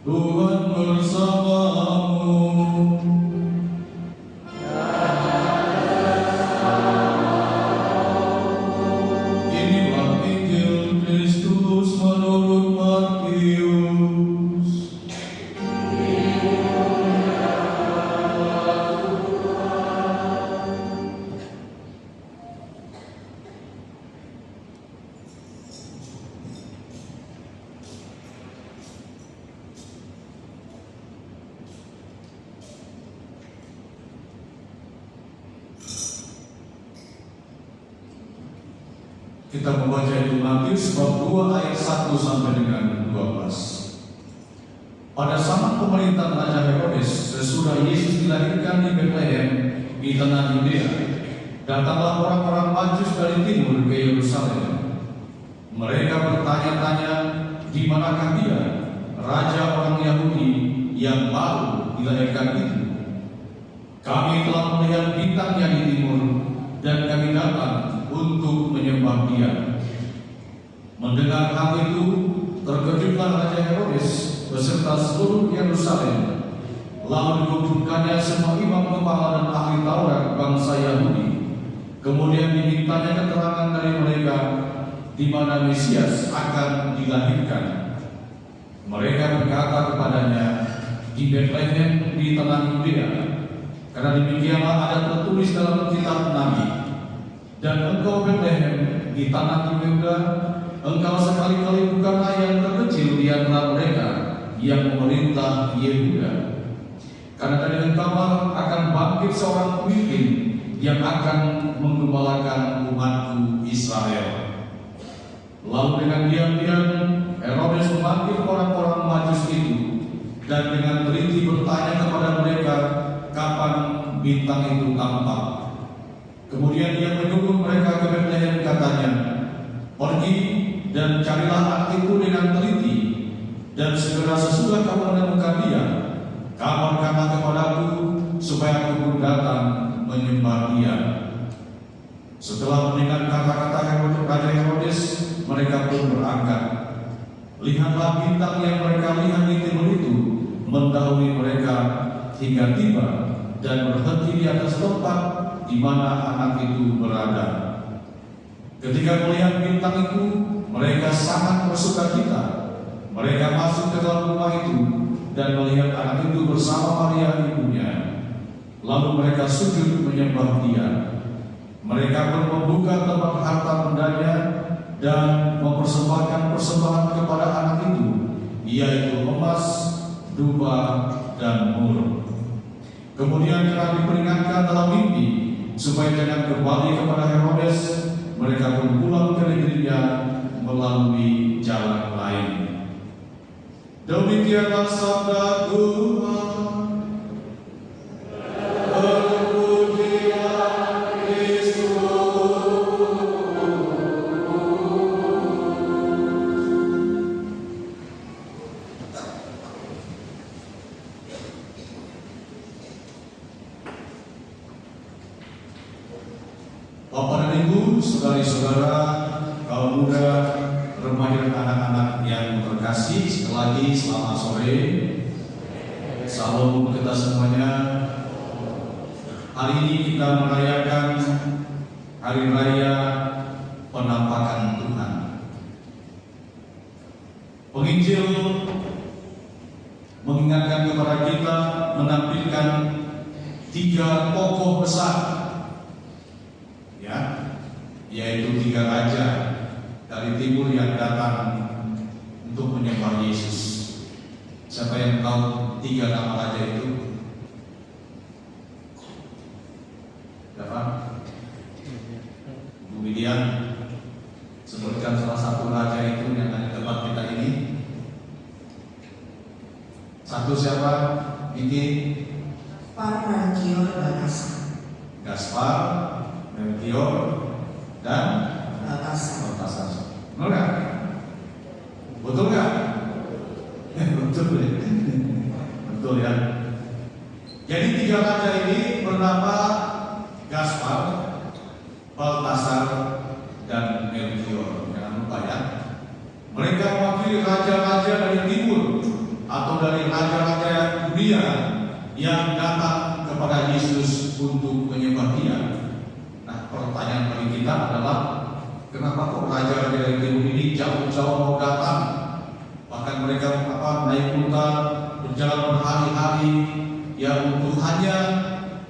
Tuhan bersamamu. Inilah Injil Kristus menurut Matius. Kita membaca Injil Matius bab 2 ayat 1 sampai dengan 12. Pada zaman pemerintahan Raja Herodes, sesudah Yesus dilahirkan di Betlehem di tanah Yudea, datanglah orang-orang Majus dari timur ke Yerusalem. Mereka bertanya-tanya, di manakah dia, Raja orang Yahudi yang baru dilahirkan itu? Kami telah melihat bintangnya di timur, dan kami datang untuk menyembah dia. Mendengar hal itu, terkejutlah Raja Herodes beserta seluruh Yerusalem. Lalu dikumpulkannya semua imam kepala dan ahli Taurat bangsa Yahudi. Kemudian dimintanya keterangan dari mereka di mana Mesias akan dilahirkan. Mereka berkata kepadanya, di Betlehem di tanah Yudea, karena demikianlah ada tertulis dalam kitab Nabi. Dan engkau Betlehem di tanah Yehuda, engkau sekali-kali bukanlah yang terkecil di antara mereka yang memerintah Yehuda. Karena dari engkau akan bangkit seorang pemimpin yang akan menggembalakan umatku Israel. Lalu dengan diam-diam Herodes memanggil orang-orang Majus itu dan dengan teliti bertanya kepada mereka kapan bintang itu tampak. Kemudian dia menyuruh mereka ke Betlehem, katanya, pergi dan carilah anak itu dengan teliti, dan segera sesudah kamu menemukan dia, kabarkanlah kepadaku supaya aku pun datang menyembah dia. Setelah mendengar kata-kata Raja Herodes, mereka pun berangkat. Lihatlah bintang yang mereka lihat di timur itu mendahului mereka hingga tiba dan berhenti di atas tempat di mana anak itu berada. Ketika melihat bintang itu, mereka sangat bersukacita. Mereka masuk ke dalam rumah itu dan melihat anak itu bersama Maria ibunya. Lalu mereka sujud menyembah dia. Mereka pun membuka tempat harta bendanya dan mempersembahkan persembahan kepada anak itu, yaitu emas, duba, dan mur. Kemudian telah diperingatkan dalam mimpi supaya jangan kembali kepada Herodes. Mereka pun pulang ke negerinya melalui jalan lain. Demikianlah sabda Tuhan. Terpujilah Kristus. Bapak dan Ibu, saudari-saudara, kaum muda, remaja dan anak-anak yang terkasih, sekali lagi selamat sore. Salam kita semuanya. Hari ini kita merayakan Hari Raya Penampakan Tuhan. Penginjil mengingatkan kepada kita menampilkan 3 tokoh besar, yaitu 3 raja dari timur yang datang untuk menyembah Yesus. Siapa yang tahu 3 nama raja itu? Siapa? Bu Widian, sebutkan salah satu raja itu yang ada di tempat kita ini. Satu siapa? Ini Gaspar, Melchior, dan Baltasar. Betul nggak? Betul nggak? Betul ya. Betul ya. Jadi 3 raja ini bernama Gaspar, Baltasar, dan Melchior. Jangan lupa ya. Mereka mewakili raja-raja dari timur atau atau dari raja-raja dunia yang datang kepada Yesus untuk menyembah Dia. Nah, pertanyaan bagi kita adalah, kenapa kok raja-raja dari timur ini jauh-jauh mau datang? Bahkan mereka naik unta, berjalan berhari-hari ya untuk hanya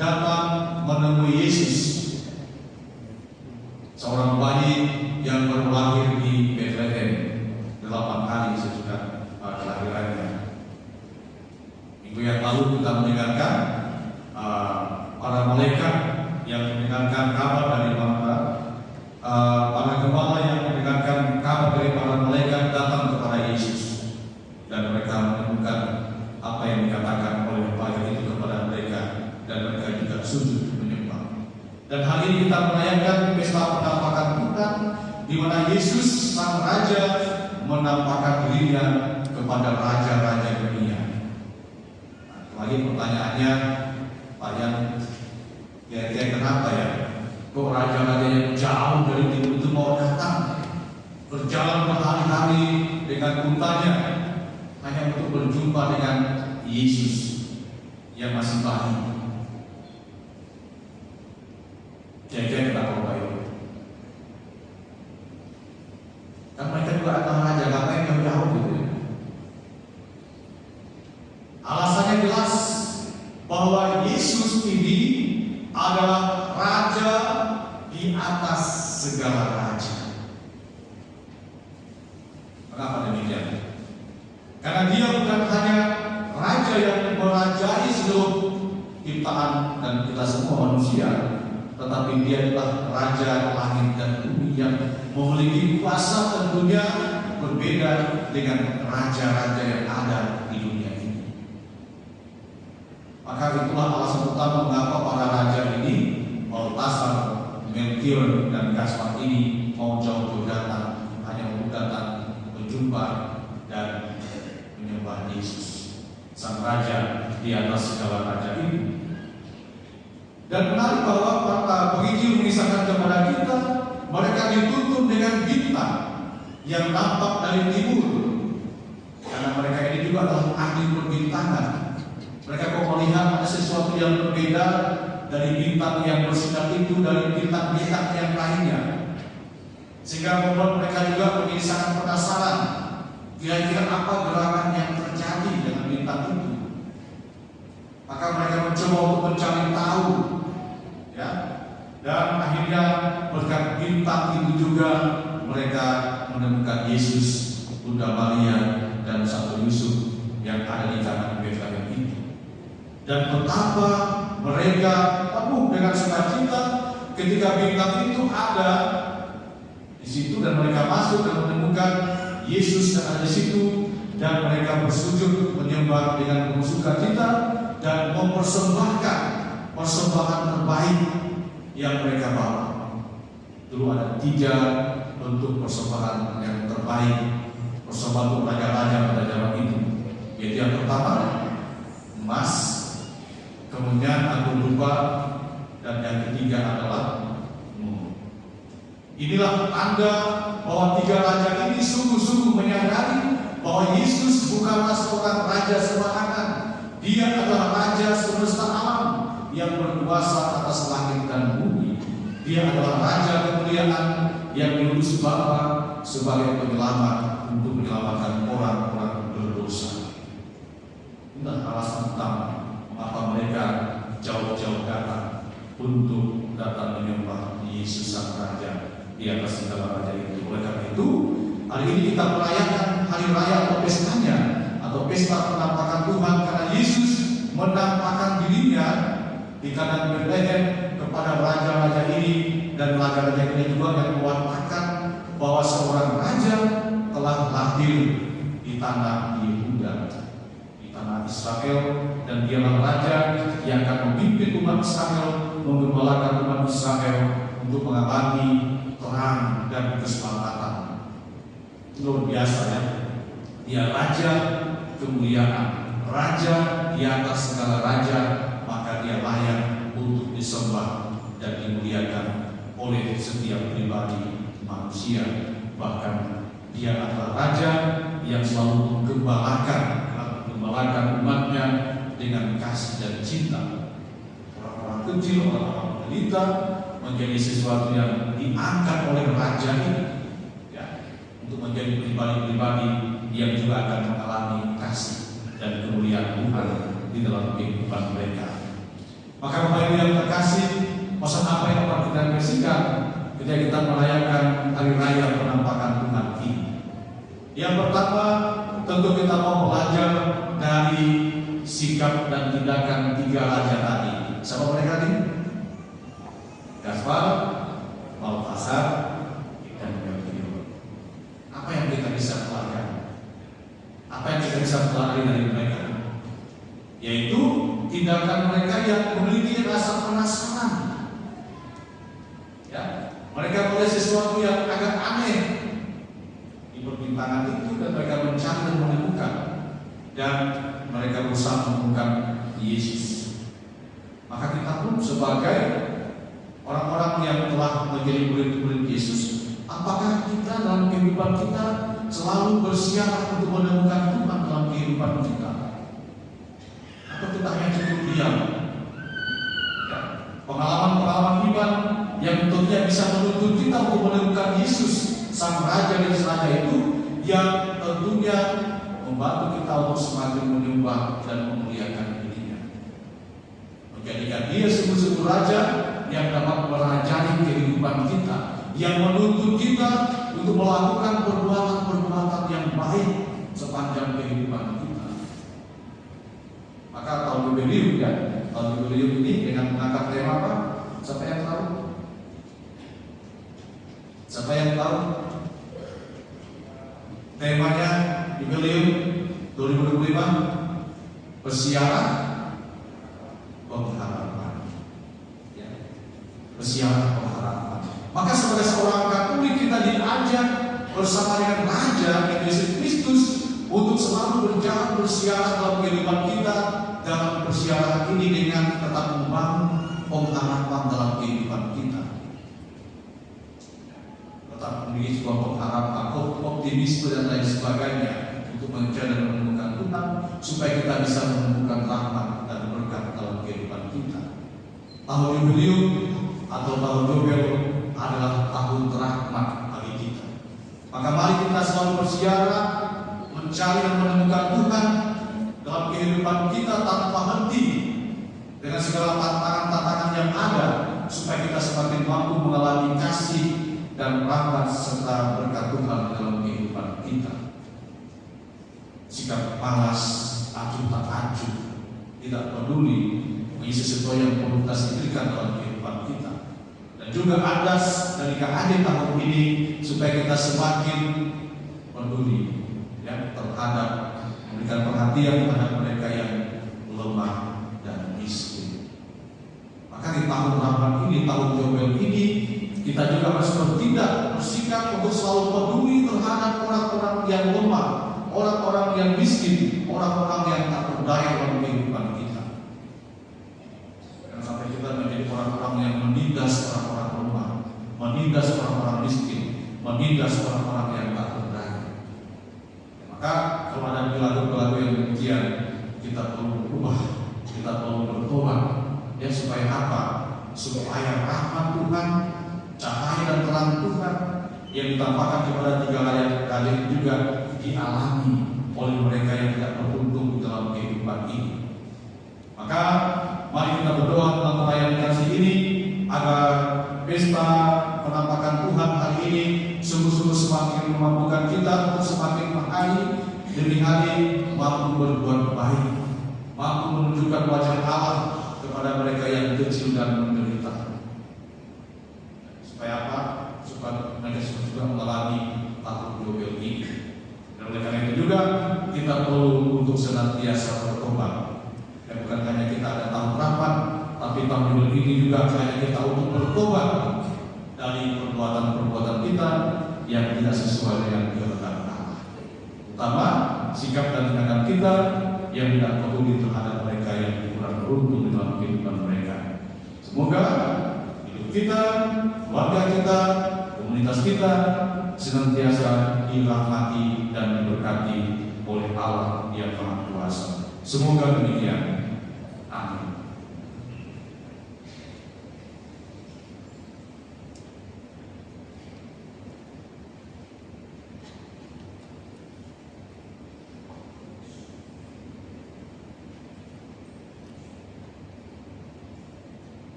datang menemui Yesus, seorang bayi yang baru lahir di Bethlehem 8 hari sesudah kelahirannya. Minggu yang lalu kita mendengarkan para malaikat yang mendengarkan kabar dari para gembala yang mendengarkan kabar dari para malaikat datang kepada Yesus, dan mereka menemukan apa yang dikatakan oleh bayi itu kepada mereka, dan mereka juga sujud menyembah. Dan hari ini kita merayakan pesta penampakan Tuhan, di mana Yesus sang Raja menampakkan dirinya kepada raja-raja dunia. Lagi pertanyaannya, Pak Yan, kira-kira kenapa ya kok raja-raja yang jauh dari timur itu mau datang, berjalan berhari-hari dengan untanya hanya untuk berjumpa dengan Yesus yang masih bayi? Kira-kira kenapa Pak Yan? Kan mereka juga adalah raja, ngapain yang jauh gitu ya? Alasannya jelas, bahwa Yesus ini adalah raja di atas segala raja. Mengapa demikian? Karena Dia bukan hanya raja yang merajai seluruh ciptaan dan kita semua manusia, tetapi Dia adalah raja langit dan bumi yang memiliki kuasa tentunya berbeda dengan raja-raja yang ada di dunia ini. Maka itulah alasan utama mengapa para raja ini, Baltasar, Melkior, dan Kaspar ini mau jauh-jauh datang hanya untuk datang berjumpa dan menyembah Yesus, sang raja di atas segala raja ini. Dan menarik bahwa penginjil mengisahkan kepada kita, mereka dituntun dengan bintang yang nampak dari timur, karena mereka ini juga adalah ahli perbintangan. Mereka kok melihat ada sesuatu yang berbeda dari bintang yang bersinar itu, dari bintang-bintang yang lainnya, sehingga membuat mereka juga menjadi sangat penasaran, kira-kira apa gerangan yang terjadi dengan bintang itu. Maka mereka mencoba untuk mencari tahu, ya. Dan akhirnya berkat bintang itu juga mereka menemukan Yesus, Bunda Maria, dan Santo Yusuf yang ada di tanah Bethlehem itu. Dan betapa mereka penuh dengan sukacita ketika bintang itu ada di situ, dan mereka masuk dan menemukan Yesus yang ada di situ, dan mereka bersujud menyembah dengan penuh sukacita dan mempersembahkan persembahan terbaik yang mereka bawa. Dulu ada 3 bentuk persembahan yang terbaik, persembahan untuk raja-raja pada zaman itu. Yaitu yang pertama emas, kemudian agung rupa, dan yang ketiga adalah mur. Inilah tanda bahwa 3 raja ini sungguh-sungguh menyadari bahwa Yesus bukanlah seorang raja sembarangan. Dia adalah raja semesta alam yang berkuasa atas langit dan bumi. Dia adalah raja kemuliaan yang diutus Bapa sebagai penyelamat untuk menyelamatkan orang-orang berdosa. Inilah alasan utama mengapa mereka jauh-jauh datang untuk datang menyembah Yesus sang Raja di atas segala raja itu. Oleh karena itu, hari ini kita merayakan hari raya atau pestanya, atau pesta penampakan Tuhan, karena Yesus menampakkan dirinya di kanan Bethlehem kepada raja-raja ini, dan raja-raja ini juga yang mewartakan bahwa seorang raja telah lahir di tanah Yehuda, di tanah Israel, dan dialah raja yang akan memimpin umat Israel, menggembalakan umat Israel untuk mengabadi terang dan keselamatan. Luar biasa ya. Dia raja kemuliaan, raja di atas segala raja, maka dia layak untuk disembah dan dimuliakan oleh setiap pribadi manusia. Bahkan dia adalah raja yang selalu menggembalakan memelihara umatnya dengan kasih dan cinta. Orang-orang kecil, orang-orang menderita menjadi sesuatu yang diangkat oleh raja ini, ya, untuk menjadi pribadi-pribadi yang juga akan mengalami kasih dan kemuliaan Tuhan di dalam kehidupan mereka. Maka Bapak Ibu yang terkasih, pesan apa yang dapat kita kasihkan ketika kita merayakan hari raya penampakan Tuhan ini? Yang pertama, tentu kita mau belajar dari sikap dan tindakan tiga raja tadi. Siapa mereka tadi? Gaspar, Baltasar, dan Melkior. Apa yang kita bisa pelajari? Apa yang kita bisa pelajari dari mereka? Yaitu tindakan mereka yang memiliki rasa penasaran. Ya, mereka melihat sesuatu yang agak aneh di perbintangan itu, dan mereka mencari dan menemukan, dan mereka berusaha menemukan Yesus. Maka kita pun sebagai orang-orang yang telah menjadi murid-murid Yesus, apakah kita dalam kehidupan kita selalu bersiap untuk menemukan Tuhan dalam kehidupan kita? Atau kita hanya cukup diam? Ya, pengalaman-pengalaman iman yang tentunya bisa menuntut kita untuk menemukan Yesus, Sang Raja dan Raja itu, yang tentunya membantu kita untuk semakin menyembah dan memuliakan dirinya, menjadikan Dia sungguh-sungguh Raja yang dapat merajai kehidupan kita, yang menuntut kita untuk melakukan perbuatan-perbuatan yang baik sepanjang kehidupan kita. Maka tahun jubileum, ya, tahun jubileum ini dengan mengangkat tema apa? Siapa yang tahu? Siapa yang tahu? Temanya jubileum 2025, bersiaran pengharapan. Ya, bersiaran pengharapan. Maka sebagai seorang Katolik kita diajak bersama dengan Raja Yesus Kristus untuk selalu berjalan bersiaran dalam kehidupan kita, dalam bersiaran ini dengan tetap membangun pengharapan dalam kehidupan kita. Tetap memiliki sebuah pengharapan, optimisme dan lain sebagainya untuk mencari dan menemukan Tuhan, supaya kita bisa menemukan rahmat dan berkat dalam kehidupan kita. Tahun jubileum atau tahun Yobel adalah tahun rahmat bagi kita. Maka mari kita selalu bersiaran mencari dan menemukan Tuhan dalam kehidupan kita tanpa henti, dengan segala tantangan-tantangan yang ada, supaya kita semakin mampu mengalami kasih dan rahmat serta berkat Tuhan dalam kehidupan kita. Sikap malas, acuh tak acuh, tidak peduli mengisi sesuatu yang perlu kita sediakan dalam kehidupan kita. Dan juga adas dari KAD tahun ini, supaya kita semakin peduli, ya, terhadap memberikan perhatian terhadap mereka yang lemah dan miskin. Maka di tahun rahmat ini, tahun Yobel ini, kita juga harus bertindak, bersikap untuk selalu peduli terhadap orang-orang yang lemah, orang-orang yang miskin, orang-orang yang tak berdaya dalam kehidupan kita. Jangan sampai kita menjadi orang-orang yang menindas orang-orang lemah, menindas orang-orang miskin, menindas orang-orang yang tak berdaya. Maka kalau ada perilaku-perilaku yang demikian, kita perlu berubah, kita perlu bertobat, ya, supaya apa? Supaya rahmat Tuhan, cahaya dan terang Tuhan yang ditampakkan kepada tiga raja juga dialami oleh mereka yang tidak beruntung dalam kehidupan ini. Maka mari kita berdoa dalam perayaan kasih ini, agar pesta penampakan Tuhan hari ini sungguh-sungguh semakin memampukan kita untuk semakin hari demi hari mampu berbuat baik, mampu menunjukkan wajah Allah kepada mereka yang kecil dan menderita. Supaya apa? Supaya mereka juga mengalami tahun Yobel ini. Dan oleh karena itu juga kita perlu untuk senantiasa bertobat. Dan bukan hanya kita ada tahun rahmat, tapi tahun Yobel ini juga hanya kita untuk bertobat dari perbuatan-perbuatan kita yang tidak sesuai dengan kehendak Allah. Utama sikap dan tindakan kita yang tidak peduli terhadap mereka yang kurang beruntung dalam kehidupan mereka. Semoga hidup kita, keluarga kita, komunitas kita senantiasa dirahmati dan diberkati oleh Allah yang Maha Kuasa. Semoga demikian. Amin.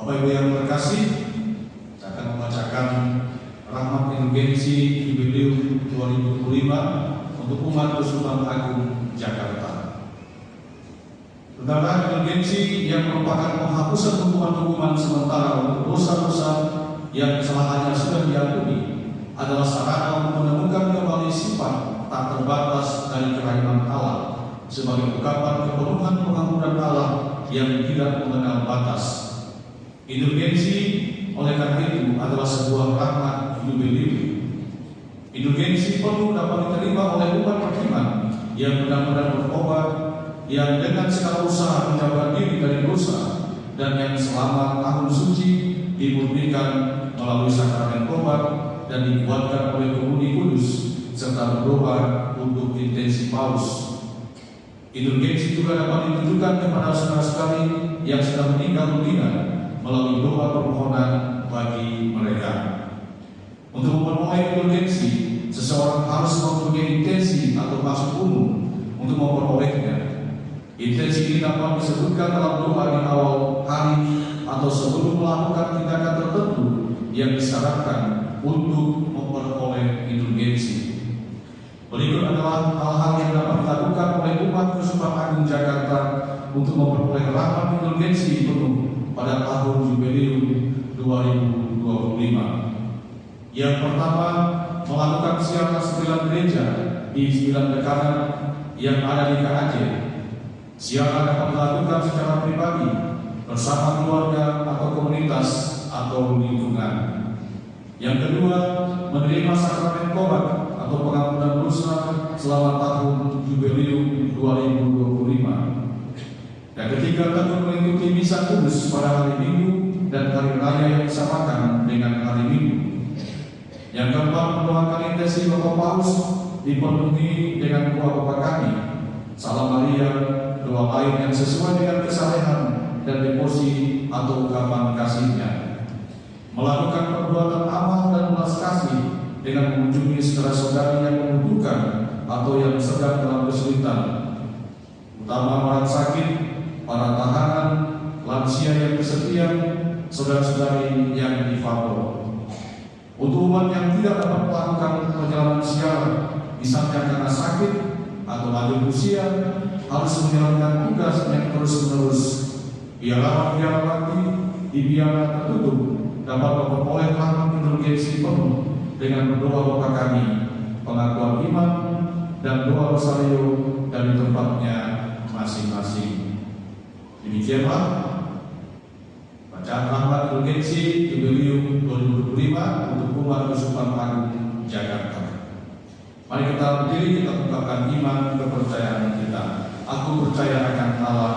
Bapak Ibu yang terkasih, saya akan membacakan rahmat indulgensi Jubileum 2025 untuk umat Kesultanan Agung Jakarta. Saudara, indulgensi yang merupakan penghapusan hukuman-hukuman sementara untuk dosa-dosa yang kesalahannya sudah diampuni adalah sarana untuk menemukan kembali sifat tak terbatas dari kerahiman Allah sebagai ungkapan kepenuhan pengampunan Allah yang tidak mengenal batas. Indulgensi oleh karena itu adalah sebuah rahmat jubileum. Indulgensi penuh dapat diterima oleh umat beriman yang benar-benar bertobat, yang dengan segala usaha menjaga diri dari dosa, dan yang selama tahun suci dimurnikan melalui sakramen tobat dan dikuatkan oleh Komuni Kudus serta berdoa untuk intensi paus. Indulgensi juga dapat ditujukan kepada saudara-saudari yang sedang meninggal dunia melalui doa permohonan bagi mereka. Untuk memperoleh indulgensi, seseorang harus mempunyai intensi atau maksud umum untuk memperolehnya. Intensi ini dapat disebutkan dalam doa di awal hari atau sebelum melakukan tindakan tertentu yang disyaratkan untuk memperoleh indulgensi. Berikut adalah hal-hal yang dapat dilakukan oleh umat Kesultanan Agung Jakarta untuk memperoleh rahmat indulgensi penuh pada tahun Jubileum 2025. Yang pertama, melakukan ziarah 9 gereja di 9 dekanan yang ada di KAJ. Ziarah dapat dilakukan secara pribadi bersama keluarga atau komunitas atau lingkungan. Yang kedua, menerima sakramen tobat atau pengampunan dosa selama tahun Jubileum 2025. Yang ketiga, tentu mengikuti misa kudus pada hari Minggu dan hari raya yang disamakan dengan hari Minggu. Yang keempat, mendoakan intensi Bapak Paus dipenuhi dengan doa Bapa Kami, Salam Maria, doa lain yang sesuai dengan kesalehan dan devosi atau ungkapan kasihnya. Melakukan perbuatan amal dan belas kasih dengan mengunjungi saudara-saudari yang membutuhkan atau yang sedang dalam kesulitan, utama orang sakit, para tahanan, lansia yang kesepian, saudara-saudari yang difabel. Untuk umat yang tidak dapat melakukan perjalanan ziarah, misalnya karena sakit atau lanjut usia, harus menjalankan tugas yang terus-menerus. Biarlah lagi di biara tertutup dapat memperoleh rahmat indulgensi penuh dengan berdoa Bapa Kami, pengakuan iman, dan doa rosario dari tempatnya masing-masing. Demikianlah bacaan rahmat indulgensi Jubileum 2025 untuk umat Kesultanan Agung Jakarta. Mari kita berdiri, kita ungkapkan iman kepercayaan kita. Aku percaya akan Allah,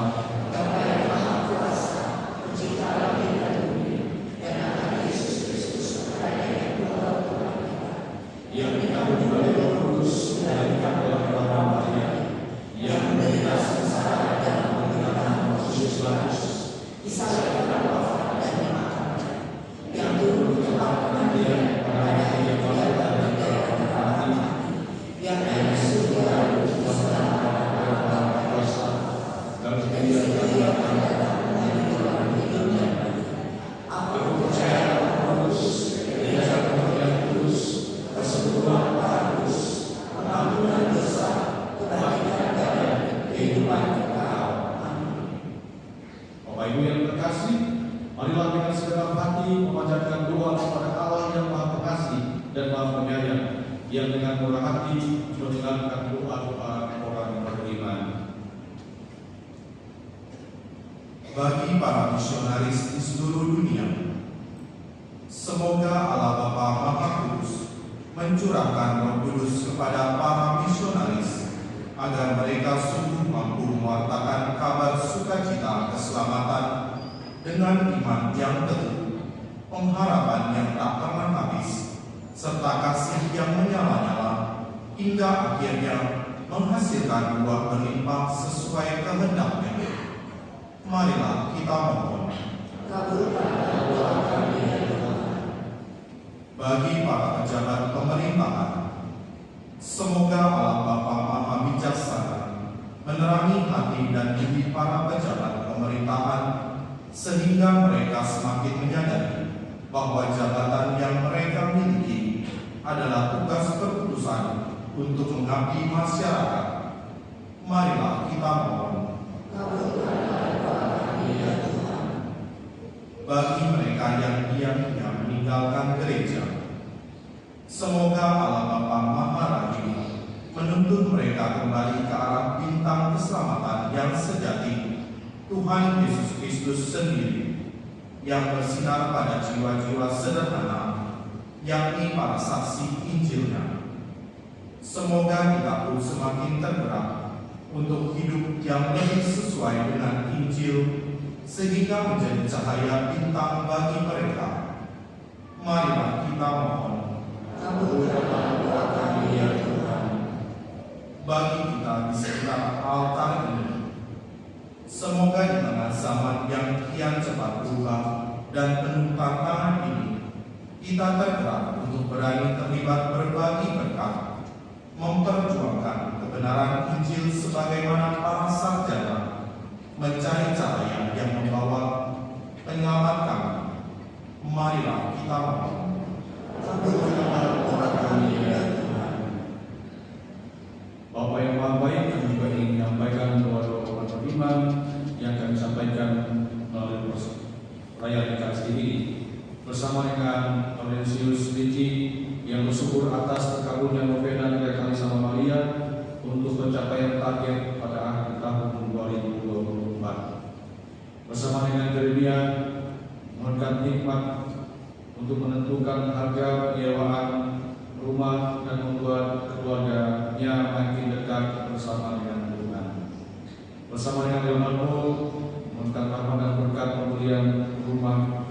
yang dikandung oleh Roh Kudus dan dikandung oleh Maria, yang menderita sengsara dalam pengalaman Yesus Kristus, disalibkan wafat dan dimakamkan, yang turun ke tempat kematian pada hari yang kelihatan dan dalam mati, yang naik surga bersama pada kuasa dan kemudian diangkat dalam kehidupan hidupnya. Aku percaya Roh Kudus, Gereja yang kudus, persekutuan Kudus, pengampunan dosa, kebaikan dan kehidupan kekal. Amin. Bapak Ibu yang terkasih, marilah dengan segenap hati memanjatkan doa kepada Allah yang Maha Pengasih dan Maha Penyayang, yang dengan murah hati mendengarkan doa-doa orang beriman. Bagi para misionaris di seluruh dunia, semoga Allah Bapa Maha Kudus mencurahkan Roh Kudus kepada para misionaris agar mereka sungguh mampu mewartakan kabar sukacita keselamatan dengan iman yang teguh pengharapan yang tak pernah habis, serta kasih yang menyala-nyala, hingga akhirnya menghasilkan buah berlimpah sesuai kehendaknya. Marilah kita mohon. Kabulkanlah doa kami ya Tuhan. Bagi para pejabat pemerintahan, semoga Allah Bapa Maha Bijaksana menerangi hati dan diri para pejabat pemerintahan, sehingga mereka semakin menyadari bahwa jabatan yang mereka miliki adalah tugas keputusan untuk mengabdi masyarakat. Marilah kita mohon. Kabulkanlah doa kami ya Tuhan. Bagi mereka yang diam-diam meninggalkan gereja, semoga Allah Bapa Maha Rahim menuntun mereka kembali ke arah bintang keselamatan yang sejati, Tuhan Yesus Kristus sendiri, yang bersinar pada jiwa-jiwa sederhana, yakni para saksi Injilnya. Semoga kita pun semakin tergerak untuk hidup yang lebih sesuai dengan Injil, sehingga menjadi cahaya bintang bagi mereka. Marilah kita mohon. Kabulkanlah doa kami ya Tuhan. Bagi kita di sekitar altar ini, semoga di tengah zaman yang kian cepat berubah dan penuh tantangan ini, kita tergerak untuk berani terlibat berbagi berkat, memperjuangkan kebenaran Injil sebagaimana para sarjana mencari cahaya yang membawa penyelamat kami. Marilah kita mohon. Kabulkanlah doa kami ya Tuhan. Bapak yang Maha Baik, kami juga ingin menyampaikan doa-doa umat beriman yang kami sampaikan melalui perayaan Ekaristi ini bersama dengan Laurentius Ricci yang bersyukur atas terkabulnya novena Tiga Kali Sama Maria untuk pencapaian target pada akhir tahun 2024. Bersama dengan Jeremia mohonkan hikmat untuk menentukan harga penyewaan rumah dan membuat keluarganya makin dekat bersama dengan Tuhan. Bersama dengan Leonardo mohonkan rahmat dan berkat pembelian rumah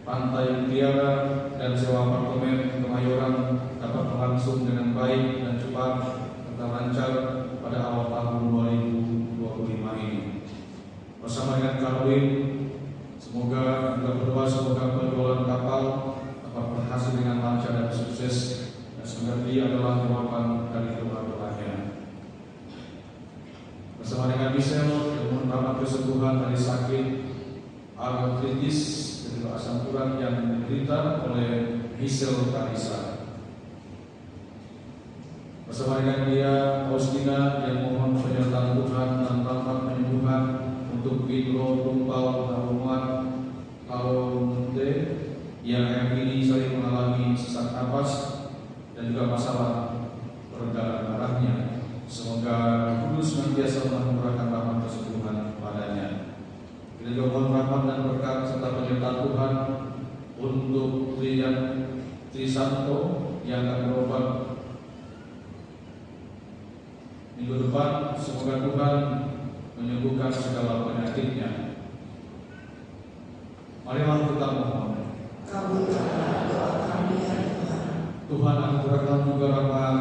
Pantai Mutiara dan sewa apartemen Kemayoran dapat berlangsung dengan baik dan cepat serta lancar pada awal tahun 2025 ini. Bersama dengan Karwin, semoga kita berdoa semoga penjualan kapal dapat berhasil dengan lancar dan sukses, dan semoga dia adalah jawaban dari doa-doanya. Bersama dengan Michelle yang mohon rahmat kesembuhan dari sakit artritis dan juga asam urat yang diderita oleh Michelle Karisa. Bersama dengan dia Faustina yang mohon penyertaan Tuhan dan rahmat penyembuhan untuk Pedro Tumpal Narumat Kalonde yang hari ini sering mengalami sesak napas dan juga masalah peredaran darahnya. Semoga Kudus senantiasa menganugerahkan rahmat kesembuhan padanya. Kita juga mohon rahmat dan berkat serta penyertaan Tuhan untuk Trian Trisanto yang akan berobat minggu depan. Semoga Tuhan menyembuhkan segala penyakitnya. Marilah kita mohon. Kabulkanlah doa kami ya Tuhan. Tuhan anugerahkan juga rahmat,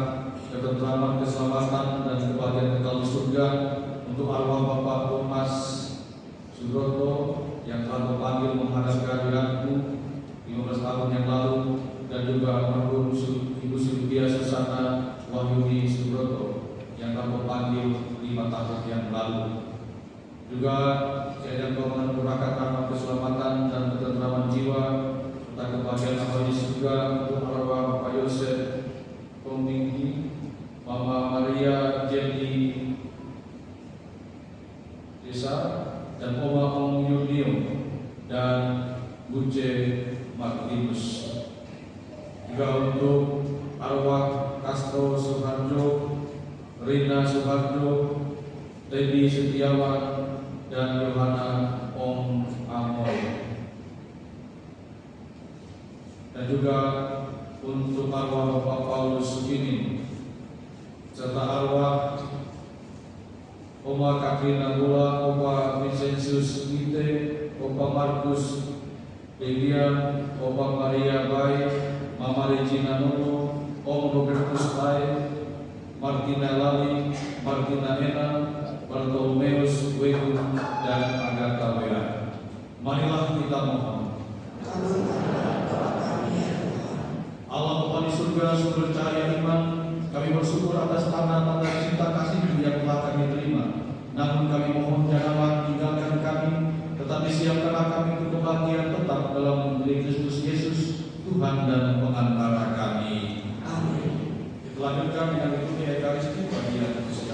ketentraman, keselamatan, dan kebahagiaan kekal di surga untuk arwah Bapak Thomas Sudroto yang telah dipanggil menghadap kehadiratmu 15 tahun yang lalu, dan juga almarhum Ibu Sylvia Susana Wahyudi Sudroto yang telah dipanggil 5 tahun yang lalu. Juga saya kau menganugerahkan rahmat keselamatan dan ketentraman jiwa serta kebahagiaan abadi surga untuk arwah Bapak Yosef Kominggi, Mama Maria Jenny Desa, dan Oma Om Yudhio dan Buce Martinus. Juga untuk arwah Castro Suharjo, Rina Suharjo, Teddy Setiawan, dan Yohana Om Amoy. Dan juga untuk arwah Bapak Paulus Sukini serta arwah Oma Katrina Gula, Opa Vincentius Gite, Opa Markus Lydia, Opa Maria Bai, Mama Regina Nono, Om Robertus Bai, Martina Lali, Martina Ena, Bartolomeus Wegu, dan Agatha Wera. Marilah kita mohon. Allah Bapa di surga, sumber cahaya iman, kami bersyukur atas tanda-tanda cinta kasih yang telah kami terima. Namun kami mohon janganlah tinggalkan kami, tetapi siapkanlah kami untuk kebahagiaan tetap dalam membeli Kristus Yesus, Tuhan dan pengantara kami. Amin. Dilanjutkan dengan liturgi Ekaristi bagian kesiapan.